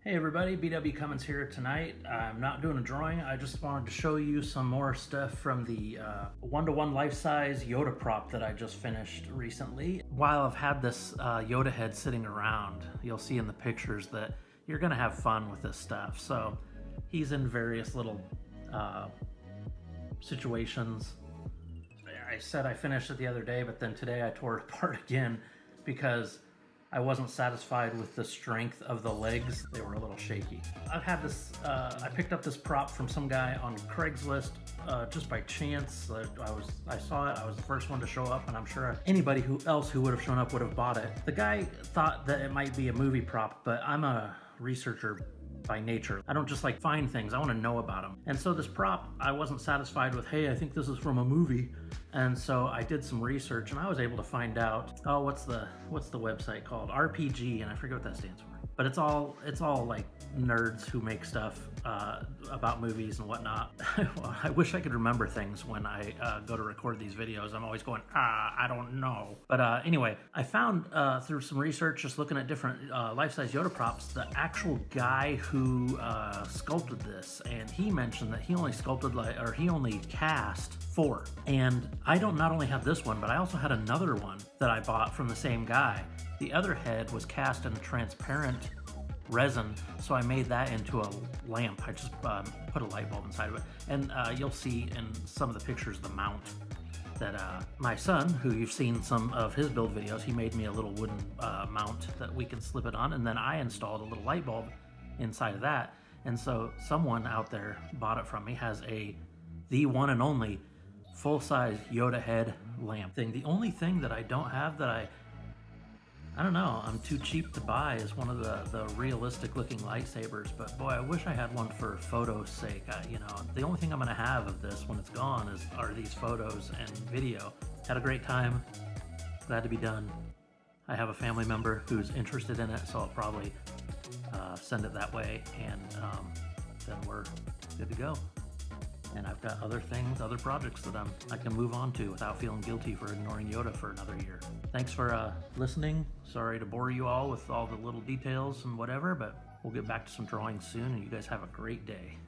Hey everybody, BW Cummins here tonight. I'm not doing a drawing, I just wanted to show you some more stuff from the one-to-one life-size Yoda prop that I just finished recently. While I've had this Yoda head sitting around, you'll see in the pictures that you're gonna have fun with this stuff. So he's in various little situations. I said I finished it the other day, but then today I tore it apart again because I wasn't satisfied with the strength of the legs. They were a little shaky. I've had this, I picked up this prop from some guy on Craigslist just by chance. I saw it, I was the first one to show up, and I'm sure anybody else who would have shown up would have bought it. The guy thought that it might be a movie prop, but I'm a researcher by nature. I don't just like find things, I want to know about them. And so this prop, I wasn't satisfied with, hey, I think this is from a movie. And so I did some research and I was able to find out, oh, what's the website called? RPG, and I forget what that stands for. But it's all like nerds who make stuff about movies and whatnot. Well, I wish I could remember things when I go to record these videos. I'm always going, I don't know. But anyway, I found through some research, just looking at different life-size Yoda props, the actual guy who sculpted this, and he mentioned that he only sculpted he only cast 4. And I don't not only have this one, but I also had another one that I bought from the same guy. The other head was cast in a transparent resin, so I made that into a lamp. I just put a light bulb inside of it. And you'll see in some of the pictures the mount that my son, who you've seen some of his build videos, he made me a little wooden mount that we can slip it on, and then I installed a little light bulb inside of that. And so someone out there bought it from me, has the one and only full-size Yoda head lamp thing. The only thing that I don't have that I don't know, I'm too cheap to buy is one of the realistic looking lightsabers, but boy, I wish I had one for photos' sake. You know, the only thing I'm gonna have of this when it's gone are these photos and video. Had a great time, glad to be done. I have a family member who's interested in it, so I'll probably send it that way, and then we're good to go. And I've got other things, other projects that I can move on to without feeling guilty for ignoring Yoda for another year. Thanks for listening. Sorry to bore you all with all the little details and whatever, but we'll get back to some drawings soon, and you guys have a great day.